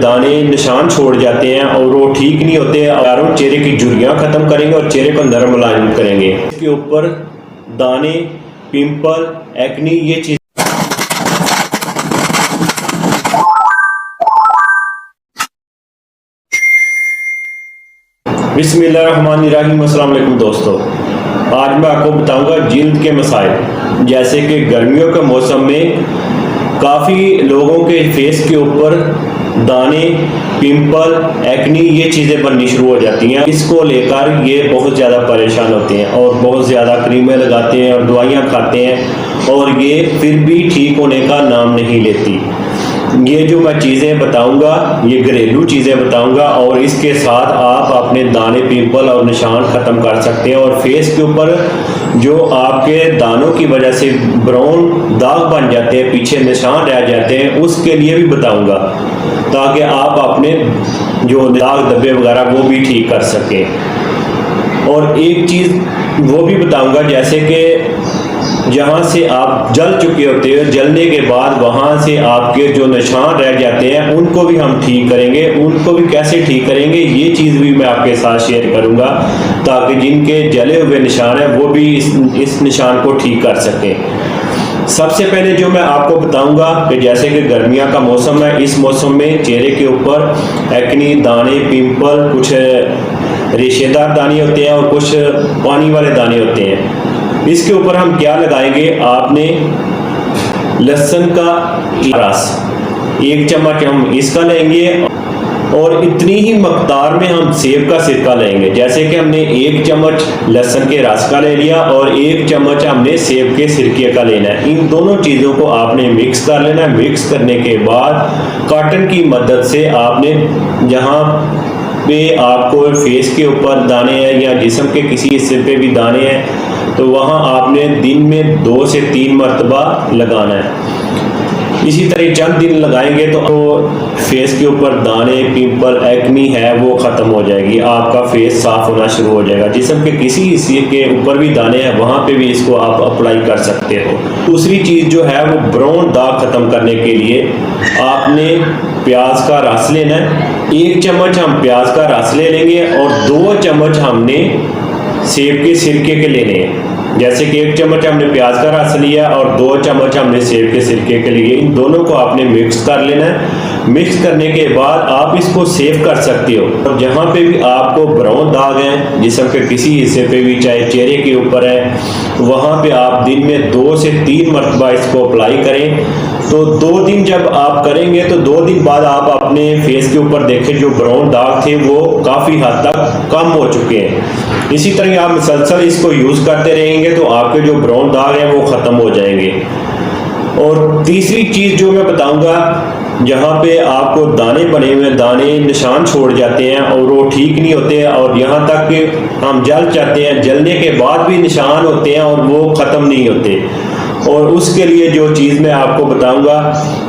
दाने निशान छोड़ जाते हैं और वो ठीक नहीं होते, और चेहरे की झुर्रियाँ ख़त्म करेंगे और चेहरे को नरम मुलायम करेंगे। इसके ऊपर दाने, पिंपल, एक्नी, ये चीज़ बिस्मिल्लाहिर्रहमानिर्रहीम। अस्सलाम वालेकुम दोस्तों, आज मैं आपको बताऊंगा जिल्द के मसाइल। जैसे कि गर्मियों के मौसम में काफ़ी लोगों के फेस के ऊपर दाने, पिंपल, एक्नी, ये चीज़ें बननी शुरू हो जाती हैं। इसको लेकर ये बहुत ज़्यादा परेशान होते हैं और बहुत ज़्यादा क्रीमें लगाते हैं और दवाइयाँ खाते हैं, और ये फिर भी ठीक होने का नाम नहीं लेती। ये जो मैं चीज़ें बताऊंगा, ये घरेलू चीज़ें बताऊंगा, और इसके साथ आप अपने दाने, पिंपल और निशान ख़त्म कर सकते हैं। और फेस के ऊपर जो आपके दानों की वजह से ब्राउन दाग बन जाते हैं, पीछे निशान रह जाते हैं, उसके लिए भी बताऊंगा, ताकि आप अपने जो दाग धब्बे वगैरह वो भी ठीक कर सकें। और एक चीज़ वो भी बताऊंगा, जैसे कि जहाँ से आप जल चुके होते हो, जलने के बाद वहाँ से आपके जो निशान रह जाते हैं उनको भी हम ठीक करेंगे। उनको भी कैसे ठीक करेंगे, ये चीज़ भी मैं आपके साथ शेयर करूँगा, ताकि जिनके जले हुए निशान हैं वो भी इस निशान को ठीक कर सकें। सबसे पहले जो मैं आपको बताऊंगा कि जैसे कि गर्मियाँ का मौसम है, इस मौसम में चेहरे के ऊपर एक्नी, दाने, पिंपल, कुछ रेशेदार दाने होते हैं और कुछ पानी वाले दाने होते हैं। इसके ऊपर हम क्या लगाएंगे, आपने लहसुन का रस 1 चम्मच हम इसका लेंगे, और इतनी ही मकदार में हम सेब का सिरका लेंगे। जैसे कि हमने 1 चम्मच लहसुन के रस का ले लिया और 1 चम्मच हमने सेब के सिरके का लेना है। इन दोनों चीज़ों को आपने मिक्स कर लेना है। मिक्स करने के बाद कॉटन की मदद से आपने जहाँ पे आपको फेस के ऊपर दाने हैं या जिस्म के किसी हिस्से पे भी दाने हैं, तो वहाँ आपने दिन में 2 से 3 मरतबा लगाना है। इसी तरह चंद दिन लगाएंगे तो फेस के ऊपर दाने, पिंपल, एक्नी है वो ख़त्म हो जाएगी, आपका फेस साफ होना शुरू हो जाएगा। जिस्म के किसी हिस्से के ऊपर भी दाने हैं, वहाँ पे भी इसको आप अप्लाई कर सकते हो। दूसरी चीज़ जो है वो ब्राउन दाग ख़त्म करने के लिए आपने प्याज का रस लेना है। 1 चम्मच हम प्याज का रस ले लेंगे और 2 चम्मच हमने सेब के सिरके के लेने हैं। जैसे कि 1 चम्मच हमने प्याज का रस लिया और 2 चम्मच हमने सेब के सिरके के लिए, इन दोनों को आपने मिक्स कर लेना है। मिक्स करने के बाद आप इसको सेव कर सकते हो। और जहाँ पे भी आपको ब्राउन दाग है जिस्म के किसी हिस्से पे भी, चाहे चेहरे के ऊपर है, वहाँ पे आप दिन में 2 से 3 मरतबा इसको अप्लाई करें। तो 2 दिन जब आप करेंगे तो 2 दिन बाद आप अपने फेस के ऊपर देखें जो ब्राउन दाग थे वो काफ़ी हद तक कम हो चुके हैं। इसी तरह आप मुसलसल इसको यूज़ करते रहेंगे तो आपके जो ब्राउन दाग हैं वो ख़त्म हो जाएंगे। और तीसरी चीज़ जो मैं बताऊंगा, जहाँ पे आपको दाने बने हुए दाने निशान छोड़ जाते हैं और वो ठीक नहीं होते, और यहाँ तक कि हम जल जाते हैं, जलने के बाद भी निशान होते हैं और वो ख़त्म नहीं होते, और उसके लिए जो चीज़ मैं आपको बताऊंगा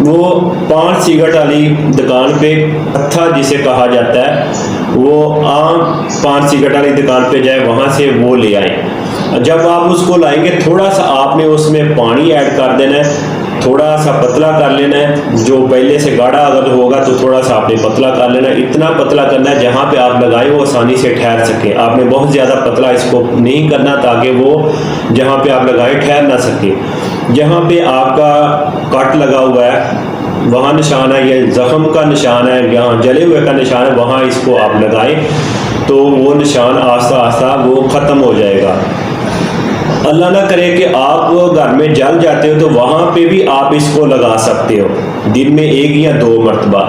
वो 5 सिगरेट वाली दुकान पे, हत्था जिसे कहा जाता है, वो आम 5 सिगरेट वाली दुकान पे जाए, वहाँ से वो ले आए। जब आप उसको लाएंगे थोड़ा सा आपने उसमें पानी ऐड कर देना है, थोड़ा सा पतला कर लेना है। जो पहले से गाढ़ा अगर होगा तो थोड़ा सा आपने पतला कर लेना है। इतना पतला करना है जहाँ पे आप लगाए वो आसानी से ठहर सके। आपने बहुत ज़्यादा पतला इसको नहीं करना ताकि वो जहाँ पे आप लगाए ठहर ना सके। जहाँ पे आपका कट लगा हुआ है वहाँ निशान है, या जख्म का निशान है, यहाँ जले हुए का निशान है, वहाँ इसको आप लगाएं तो वो निशान आस्ता आस्ता वो ख़त्म हो जाएगा। अल्लाह ना करे कि आप घर में जल जाते हो तो वहाँ पे भी आप इसको लगा सकते हो दिन में 1 या 2 मरतबा।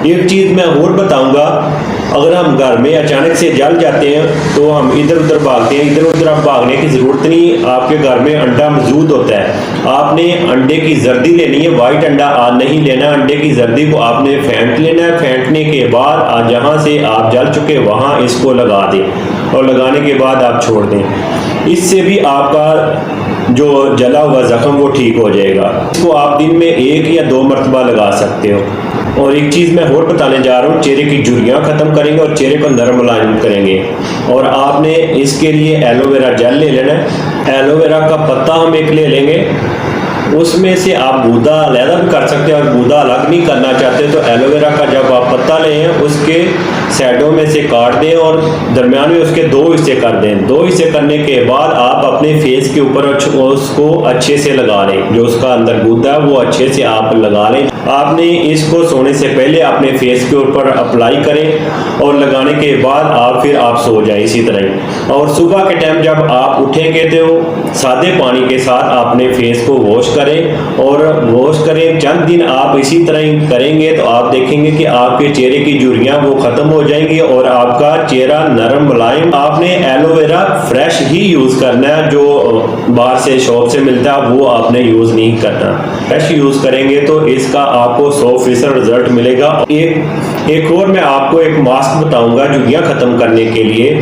एक चीज़ मैं और बताऊंगा, अगर हम घर में अचानक से जल जाते हैं तो हम इधर उधर भागते हैं, इधर उधर आप भागने की ज़रूरत नहीं। आपके घर में अंडा मौजूद होता है, आपने अंडे की जर्दी लेनी है, वाइट अंडा नहीं लेना। अंडे की जर्दी को आपने फेंट लेना है। फेंटने के बाद जहाँ से आप जल चुके वहाँ इसको लगा दें, और लगाने के बाद आप छोड़ दें। इससे भी आपका जो जला हुआ जख्म वो ठीक हो जाएगा। इसको आप दिन में 1 या 2 मरतबा लगा सकते हो। और एक चीज़ मैं और बताने जा रहा हूँ, चेहरे की झुर्रियाँ ख़त्म करेंगे और चेहरे को नरम मुलायम करेंगे। और आपने इसके लिए एलोवेरा जेल ले लेना है। एलोवेरा का पत्ता हम 1 ले लेंगे उसमें से आप गूदा अलग भी कर सकते हैं, और गूदा अलग नहीं करना चाहते तो एलोवेरा का जब आप पत्ता लें उसके साइडों में से काट दें और दरमियान में उसके 2 हिस्से कर दें। 2 हिस्से करने के बाद आप अपने फेस के ऊपर उसको अच्छे से लगा लें, जो उसका अंदर गूदा है वो अच्छे से आप लगा लें। आपने इसको सोने से पहले अपने फेस के ऊपर अप्लाई करें और लगाने के बाद आप सो जाएं इसी तरह। और सुबह के टाइम जब आप उठेंगे तो सादे पानी के साथ अपने फेस को वॉश करें, और वॉश करें चंद दिन आप इसी तरह करेंगे तो आप देखेंगे कि आपके चेहरे की झुर्रियां वो खत्म हो जाएंगी और आपका चेहरा नरम मुलायम। आपने एलोवेरा फ्रेश ही यूज करना है, जो बाहर से शॉप से मिलता है वो आपने यूज नहीं करना। फ्रेश यूज करेंगे तो इसका आपको 100% रिजल्ट मिलेगा। एक और मैं आपको एक मास्क बताऊंगा झुर्रियां खत्म करने के लिए।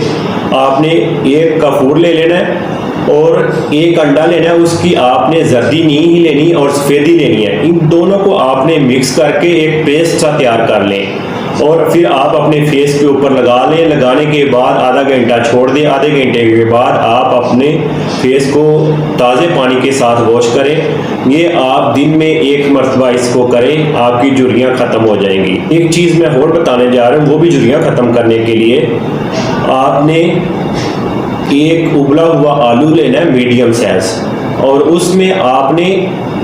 आपने एक कपूर ले लेना है और एक अंडा लेना है, उसकी आपने जर्दी नहीं ही लेनी और सफेदी लेनी है। इन दोनों को आपने मिक्स करके एक पेस्ट सा तैयार कर लें और फिर आप अपने फेस के ऊपर लगा लें। लगाने के बाद आधा घंटा छोड़ दें। आधे घंटे के बाद आप अपने फेस को ताज़े पानी के साथ वॉश करें। ये आप दिन में 1 मरतबा इसको करें, आपकी झुर्रियां खत्म हो जाएंगी। एक चीज़ मैं और बताने जा रहा हूँ, वो भी झुर्रियां खत्म करने के लिए आपने एक उबला हुआ आलू लेना है मीडियम साइज, और उसमें आपने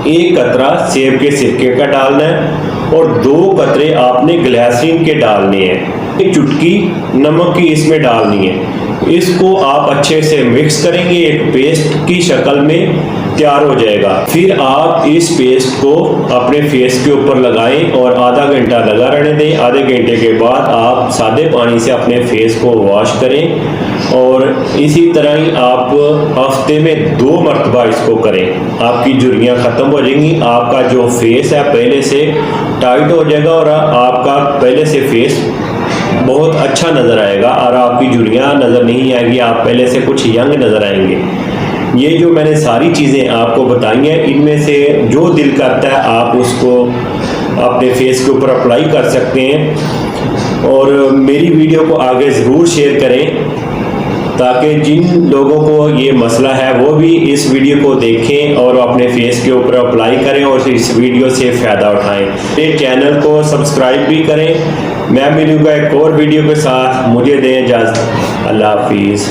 1 कतरा सेब के सिरके का डालना है और 2 कतरे आपने ग्लिसरीन के डालने हैं। 1 चुटकी नमक की इसमें डालनी है। इसको आप अच्छे से मिक्स करेंगे, एक पेस्ट की शक्ल में तैयार हो जाएगा। फिर आप इस पेस्ट को अपने फेस के ऊपर लगाएं और आधा घंटा लगा रहने दें। आधे घंटे के बाद आप सादे पानी से अपने फेस को वॉश करें और इसी तरह ही आप हफ्ते में 2 मरतबा इसको करें। आपकी झुर्रियां खत्म हो जाएंगी, आपका जो फेस है पहले से टाइट हो जाएगा और आपका पहले से फेस बहुत अच्छा नज़र आएगा और आपकी झुर्रियां नज़र नहीं आएगी, आप पहले से कुछ यंग नज़र आएंगे। ये जो मैंने सारी चीज़ें आपको बताई हैं, इनमें से जो दिल करता है आप उसको अपने फेस के ऊपर अप्लाई कर सकते हैं। और मेरी वीडियो को आगे ज़रूर शेयर करें ताकि जिन लोगों को ये मसला है वो भी इस वीडियो को देखें और अपने फेस के ऊपर अप्लाई करें और इस वीडियो से फ़ायदा उठाएं। मेरे चैनल को सब्सक्राइब भी करें। मैं मिलूँगा एक और वीडियो के साथ, मुझे दें इजाज़त। अल्लाह हाफिज़।